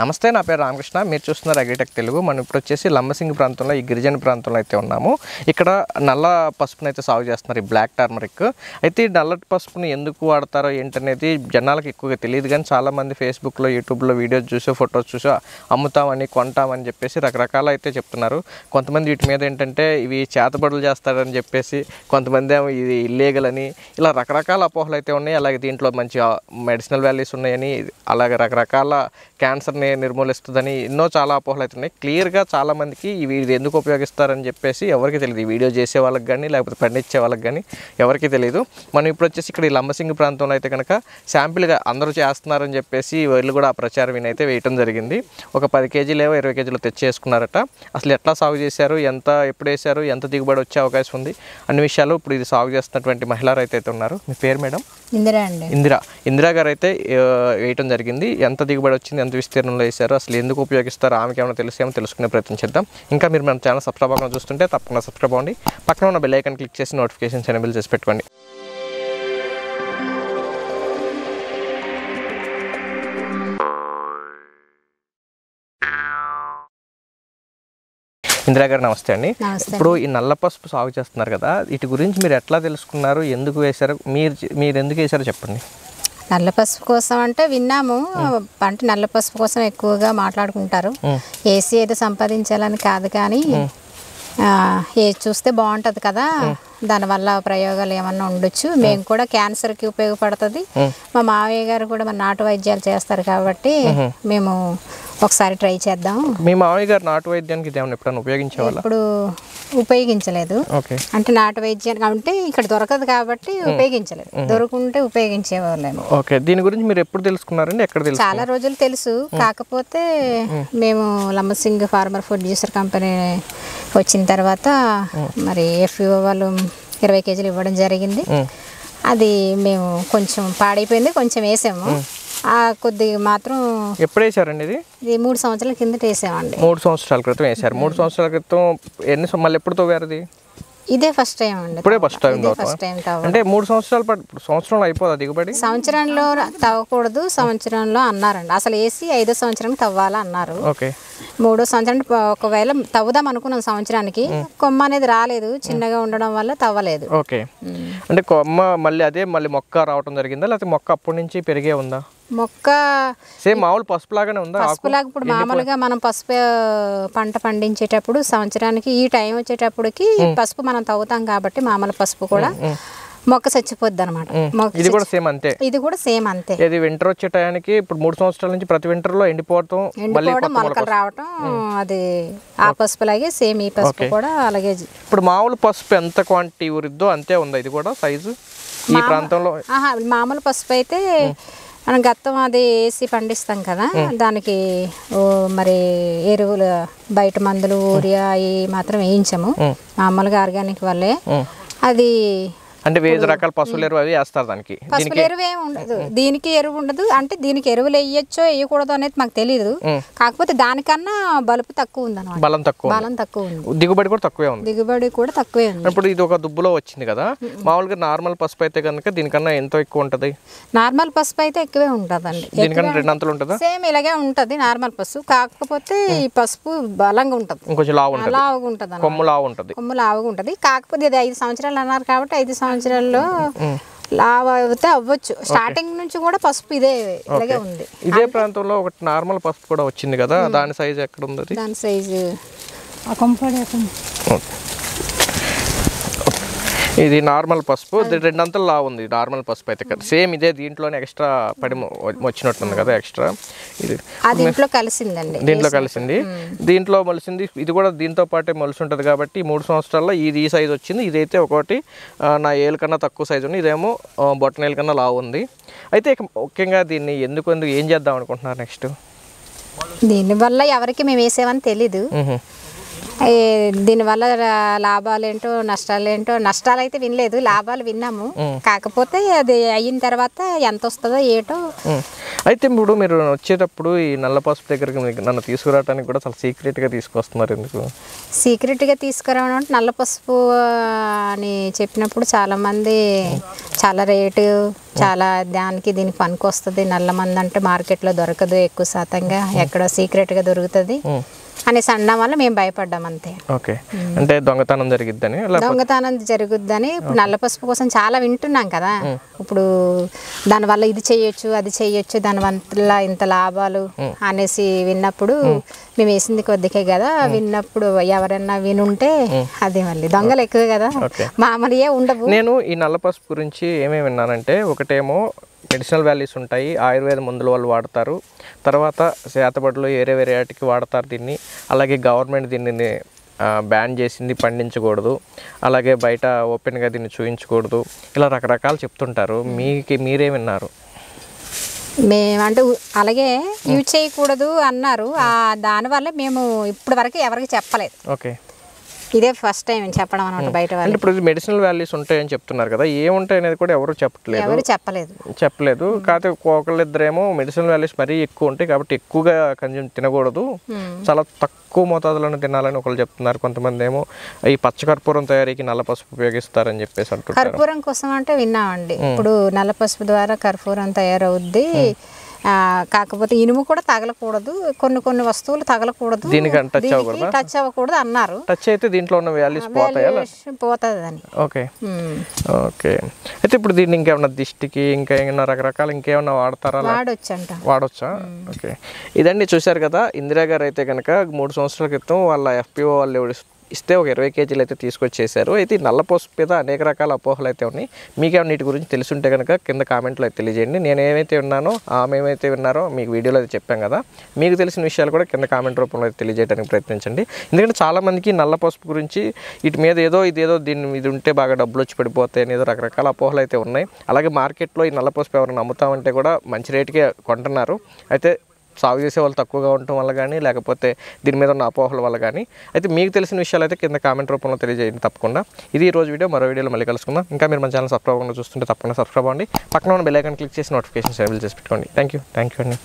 నమస్తే, నా పేరు రామకృష్ణ. మీరు చూస్తున్నారు అగ్రిటెక్ తెలుగు. మనం ఇప్పుడు వచ్చేసి లంబసింగి ప్రాంతంలో, ఈ గిరిజన ప్రాంతంలో అయితే ఉన్నాము. ఇక్కడ నల్ల పసుపుని అయితే సాగు చేస్తున్నారు, ఈ బ్లాక్ టర్మరిక్. అయితే ఈ నల్ల పసుపుని ఎందుకు వాడతారో ఏంటనేది జనాలకు ఎక్కువగా తెలియదు, కానీ చాలామంది ఫేస్బుక్లో, యూట్యూబ్లో వీడియోస్ చూసో, ఫొటోస్ చూసో అమ్ముతామని, కొంటామని చెప్పేసి రకరకాలు అయితే చెప్తున్నారు. కొంతమంది వీటి మీద ఏంటంటే ఇవి చేతబడులు చేస్తారని చెప్పేసి, కొంతమంది ఏమో ఇది ఇల్లీగల్ అని, ఇలా రకరకాల అపోహలు అయితే ఉన్నాయి. అలాగే దీంట్లో మంచి మెడిసినల్ వాల్యూస్ ఉన్నాయని, అలాగే రకరకాల క్యాన్సర్ని నిర్మూలిస్తుందని ఎన్నో చాలా అపోహలు అవుతున్నాయి. క్లియర్గా చాలామందికి ఇవి ఎందుకు ఉపయోగిస్తారని చెప్పేసి ఎవరికి తెలియదు. ఈ వీడియో చేసే వాళ్ళకి కానీ, లేకపోతే పండించే వాళ్ళకి కానీ ఎవరికి తెలియదు. మనం ఇప్పుడు వచ్చేసి ఇక్కడ ఈ లంబసింగి ప్రాంతంలో అయితే కనుక శాంపిల్గా అందరూ చేస్తున్నారని చెప్పేసి వీళ్ళు కూడా ఆ ప్రచారం అయితే వేయటం జరిగింది. ఒక 10 కేజీలు 20 కేజీలు తెచ్చేసుకున్నారట. అసలు ఎట్లా సాగు చేశారు, ఎప్పుడు వేశారు, ఎంత దిగుబడి వచ్చే అవకాశం ఉంది అన్ని విషయాలు ఇప్పుడు ఇది సాగు చేస్తున్నటువంటి మహిళా రైతు అయితే ఉన్నారు. మీ పేరు మేడం? ఇందిరా అండి. ఇందిరా గారు అయితే వేయటం జరిగింది. ఎంత దిగుబడి వచ్చింది, ఎంత విస్తీర్ణంలో వేశారు, అసలు ఎందుకు ఉపయోగిస్తారు, ఆమెకి ఏమైనా తెలిసేమో తెలుసుకునే ప్రయత్నం చేద్దాం. ఇంకా మీరు మన ఛానల్ సబ్స్క్రైబ్ అవ్వకుండా చూస్తుంటే తప్పకుండా సబ్స్క్రైబ్ అవ్వండి. పక్కన ఉన్న బెల్ ఐకాన్ క్లిక్ చేసి నోటిఫికేషన్స్ ఎనేబుల్ చేసి పెట్టుకోండి. ఇందిరా గారు నమస్తే అండి. ఇప్పుడు ఈ నల్ల పసుపు సాగు చేస్తున్నారు కదా, వీటి గురించి మీరు ఎట్లా తెలుసుకున్నారు, ఎందుకు వేశారు, మీరు ఎందుకు వేశారో చెప్పండి. నల్ల పసుపు కోసం అంటే విన్నాము, అంటే నల్ల పసుపు కోసం ఎక్కువగా మాట్లాడుకుంటారు. ఏసీ ఏదో సంపాదించాలని కాదు, కానీ ఏది చూస్తే బాగుంటుంది కదా, దానివల్ల ప్రయోగాలు ఏమన్నా ఉండొచ్చు. మేము కూడా క్యాన్సర్కి ఉపయోగపడుతుంది. మా మావయ్య గారు కూడా మన నాటు వైద్యాలు చేస్తారు కాబట్టి మేము ఒకసారి ట్రై చేద్దాం. మీ మావయ్య గారు నాటు వైద్యానికి ఎప్పుడైనా ఉపయోగించేవాళ్ళ? ఇప్పుడు ఉపయోగించలేదు. అంటే నాటు వైద్యానికి అంటే ఇక్కడ దొరకదు కాబట్టి ఉపయోగించలేదు. దొరుకుంటే ఉపయోగించేవాళ్ళేమో. ఓకే, దీని గురించి మీరు ఎప్పుడు తెలుసుకున్నారండి, ఎక్కడ తెలుసు? చాలా రోజులు తెలుసు, కాకపోతే మేము Lambasingi farmer food juicer company వచ్చిన తర్వాత మరి FVO వాళ్ళు 20 కేజీలు ఇవ్వడం జరిగింది. అది మేము కొంచెం పాడైపోయింది, కొంచెం వేసాము. కొద్దిగా మాత్రం. ఎప్పుడు వేసారండి ఇది? 3 సంవత్సరాల కిందట వేసామండి. 3 సంవత్సరాల క్రితం వేసారు. 3 సంవత్సరాల క్రితం మళ్ళీ ఎప్పుడు తవ్వారు? ఇదే ఫస్ట్ టైం అండి. ఇప్పుడే ఫస్ట్ టైం అంటే 3 సంవత్సరాలు సంవత్సరంలో అయిపోదా దిగుబడి? సంవత్సరంలో తవ్వకూడదు, సంవత్సరంలో అన్నారండి. అసలు వేసి 5వ సంవత్సరానికి తవ్వాలా అన్నారు. 3వ సంవత్సరానికి ఒకవేళ తవ్వుదాం అనుకున్నాం సంవత్సరానికి, కొమ్మ అనేది రాలేదు, చిన్నగా ఉండడం వల్ల తవ్వలేదు. ఓకే, అంటే కొమ్మ మళ్ళీ మొక్క రావడం జరిగిందా, లేకపోతే మొక్క అప్పటి నుంచి పెరిగే ఉందా? మొక్క సేమ్ మామూలు పసుపు లాగానే ఉందా? పసుపులాగా. ఇప్పుడు మామూలుగా మనం పసుపు పంట పండించేటప్పుడు సంవత్సరానికి ఈ టైం వచ్చేటప్పటికి పసుపు మనం తవ్వుతాం కాబట్టి మామూలు పసుపు కూడా మొక్క చచ్చిపోద్ది అనమాట. ఇది కూడా సేమ్ అంతే. ఇది కూడా సేమ్ అంతే. ఇది వింటర్ వచ్చే టైంకి ఇప్పుడు 3 సంవత్సరాల నుంచి ప్రతి వింటర్ లో ఎండిపోవడం, మొలకలు రావటం, అది ఆ పసుపు లాగే సేమ్ ఈ పసుపు కూడా అలాగే. ఇప్పుడు మామూలు పసుపు ఎంత క్వాంటిటీ ఊరిద్దో అంతే ఉందా ఇది కూడా సైజు ఈ ప్రాంతంలో? మామూలు పసుపు అయితే మనం గత్తం అది వేసి పండిస్తాం కదా, దానికి మరి ఎరువులు బయట మందులు యూరియా అవి మాత్రం వేయించము, మామూలుగా ఆర్గానిక్ వల్లే. అది అంటే వేరే రకాల పశువుల ఎరువు అవి వేస్తారు దానికి? పశువుల ఎరువు ఏమి ఉండదు, దీనికి ఎరువు ఉండదు. అంటే దీనికి ఎరువులు వేయచ్చో వేయకూడదు అనేది మాకు తెలియదు, కాకపోతే దానికన్నా బలుపు తక్కువ ఉంది అన్నమాట. బలం తక్కువ ఉంది, దిగుబడి కూడా తక్కువే ఉంది. దిగుబడి కూడా తక్కువే ఉంది. ఇప్పుడు ఇది ఒక దుబ్బులో వచ్చింది కదా, మామూలుగా నార్మల్ పసుపు అయితే కనుక దీనికన్నా ఎంతో ఎక్కువ ఉంటది. నార్మల్ పసుపు అయితే ఎక్కువే ఉంటదండి, దీనికన్నా 2 అంతలు ఉంటుందా? సేమ్ ఇలాగే ఉంటది నార్మల్ పసుపు, కాకపోతే ఈ పసుపు బలంగా ఉంటది, కొంచెం లావుగా ఉంటది, కొమ్ము లావుగా ఉంటది. కాకపోతే ఇది 5 సంవత్సరాలు అన్నారు కాబట్టి 5 సంవత్సరాల్లో లావ్ అయితే అవ్వచ్చు. స్టార్టింగ్ నుంచి కూడా పసుపు ఇలాగే ఉంది. ఇదే ప్రాంతంలో ఒక నార్మల్ పసుపు కూడా వచ్చింది కదా, దాని సైజ్ ఎక్కడ ఉంది? దాని సైజు ఇది నార్మల్ పసుపు, 2 అంతలు లావు ఉంది నార్మల్ పసుపు అయితే కదా. సేమ్ ఇదే దీంట్లోనే ఎక్స్ట్రా పడి వచ్చినట్టుంది కదా, ఎక్స్ట్రా ఇది దీంట్లో కలిసిందండి. దీంట్లో మొలిసింది. ఇది కూడా దీంతో పాటే మొలిసి ఉంటుంది కాబట్టి 3 సంవత్సరాల్లో ఇది ఈ సైజు వచ్చింది. ఇదైతే ఒకటి నా ఏళ్ళ కన్నా తక్కువ సైజు ఉంది, ఇదేమో బొట్టనేళ్ళ కన్నా లావు ఉంది. అయితే ముఖ్యంగా దీన్ని ఎందుకు ఏం చేద్దాం అనుకుంటున్నారు నెక్స్ట్? దీనివల్ల ఎవరికి మేము వేసామని తెలీదు, దీనివల్ల లాభాలు ఏంటో నష్టాలు అయితే వినలేదు, లాభాలు విన్నాము. కాకపోతే అది అయిన తర్వాత ఎంత వస్తుందో ఏటో. అయితే ఇప్పుడు మీరు వచ్చేటప్పుడు ఈ నల్ల పసుపు దగ్గరికి నన్ను తీసుకురావడానికి కూడా చాలా సీక్రెట్గా తీసుకొస్తున్నారు, ఎందుకు? సీక్రెట్గా తీసుకురావడం అంటే నల్ల పసుపు అని చెప్పినప్పుడు చాలామంది చాలా రేటు, చాలా దీనికి పనికి వస్తుంది, నల్ల మంది అంటే మార్కెట్లో దొరకదు ఎక్కువ శాతంగా, ఎక్కడో సీక్రెట్గా దొరుకుతుంది అనేసి అనడం వల్ల మేము భయపడ్డాం అంతే. ఓకే, అంటే దొంగతనం జరిగిద్దని? దొంగతనం జరుగుద్దని. ఇప్పుడు నల్ల పసుపు కోసం చాలా వింటున్నాం కదా, ఇప్పుడు దానివల్ల ఇది చేయొచ్చు అది చేయొచ్చు, దానివల్ల ఇంత లాభాలు అనేసి విన్నప్పుడు మేము వేసింది కొద్దికే కదా, విన్నప్పుడు ఎవరైనా వినుంటే అది మళ్ళీ దొంగలు ఎక్కువ కదా, మామూలుగా ఉండవు. నేను ఈ నల్ల పసుపు గురించి ఏమేమి విన్నానంటే, ఒకటేమో మెడిసినల్ వాల్యూస్ ఉంటాయి, ఆయుర్వేద మందులు వాళ్ళు వాడతారు, తర్వాత చేతబడులు వేరే వేరే వాటికి వాడతారు దీన్ని, అలాగే గవర్నమెంట్ దీన్ని బ్యాన్ చేసింది, పండించకూడదు, అలాగే బయట ఓపెన్గా దీన్ని చూపించకూడదు, ఇలా రకరకాలు చెప్తుంటారు. మీరే విన్నారు? మేమంటే అలాగే యూజ్ చేయకూడదు అన్నారు, దానివల్ల మేము ఇప్పటి వరకు ఎవరికి చెప్పలేదు. ఓకే, ఇదే ఫస్ట్ టైం చెప్పడం అనమాట బయట వాళ్ళు. ఇప్పుడు మెడిసినల్ వాల్యూస్ ఉంటాయని చెప్తున్నారు కదా, ఏముంటాయి అనేది కూడా ఎవరు చెప్పలేదు. కాకపోతే ఒకళ్ళిద్దరేమో మెడిసినల్ వాల్యూస్ మరీ ఎక్కువ ఉంటాయి కాబట్టి ఎక్కువగా కన్జ్యూమ్ తినకూడదు, చాలా తక్కువ మోతాదులను తినాలని ఒకళ్ళు చెప్తున్నారు. కొంతమంది ఏమో ఈ పచ్చకర్పూరం తయారీకి నల్ల పసుపు ఉపయోగిస్తారని చెప్పేసి అంటారు. కర్పూరం కోసం అంటే విన్నామండి, ఇప్పుడు నల్ల పసుపు ద్వారా కర్పూరం తయారవుద్ది, కాకపోతే ఇనుము కూడా తగలకూడదు, కొన్ని వస్తువులు తగలకూడదు, టచ్ అవ్వకూడదు అన్నారు. టచ్ అయితే దీంట్లో ఉన్న వాల్యూస్ పోతుంది అని. ఓకే ఓకే, అయితే ఇప్పుడు దీన్ని ఇంకేమన్నా దిష్టికి ఇంకా ఏమన్నా రకరకాల ఇంకేమన్నా వాడతారా? వాడొచ్చా? ఓకే, ఇదండి చూశారు కదా, ఇందిరా గారు అయితే కనుక 3 సంవత్సరాల క్రితం వాళ్ళ FPO వాళ్ళు ఇస్తే ఒక 20 కేజీలు అయితే తీసుకొచ్చేసారు. అయితే నల్ల పసుపు మీద అనేక రకాల అపోహలు అయితే ఉన్నాయి. మీకేమైనా వీటి గురించి తెలుసుంటే కనుక కింద కామెంట్లో అయితే తెలియజేయండి. నేను ఏమైతే విన్నానో ఆమె ఏమైతే విన్నారో మీకు వీడియోలో అయితే చెప్పాం కదా, మీకు తెలిసిన విషయాలు కూడా కింద కామెంట్ రూపంలో అయితే తెలియజేయడానికి ప్రయత్నించండి. ఎందుకంటే చాలామందికి నల్ల పసుపు గురించి వీటి మీద ఇదేదో ఇది ఉంటే బాగా డబ్బులు వచ్చి పడిపోతాయి అని ఏదో రకరకాల అపోహలు అయితే ఉన్నాయి. అలాగే మార్కెట్లో ఈ నల్ల పసుపు ఎవరైనా అమ్ముతామంటే కూడా మంచి రేటుకే కొంటున్నారు. అయితే సాగు చేసే వాళ్ళు తక్కువగా ఉండటం వల్ల కానీ, లేకపోతే దీని మీద ఉన్న అపోహల వల్ల కానీ. అయితే మీకు తెలిసిన విషయాలు అయితే కింద కామెంట్ రూపంలో తెలియజేయండి తప్పకుండా. ఇది ఈ రోజు వీడియో, మరో వీడియోలో మళ్ళీ కలుసుకుందాం. ఇంకా మీరు మన ఛానల్ సబ్స్క్రైబ్ అవ్వకుండా చూస్తుంటే తప్పకుండా సబ్స్క్రైబ్ అవ్వండి, పక్కన ఉన్న బెల్ ఐకాన్ క్లిక్ చేసి నోటిఫికేషన్స్ అవైలబుల్ చేసి పెట్టుకోండి. థ్యాంక్ యూ అండి.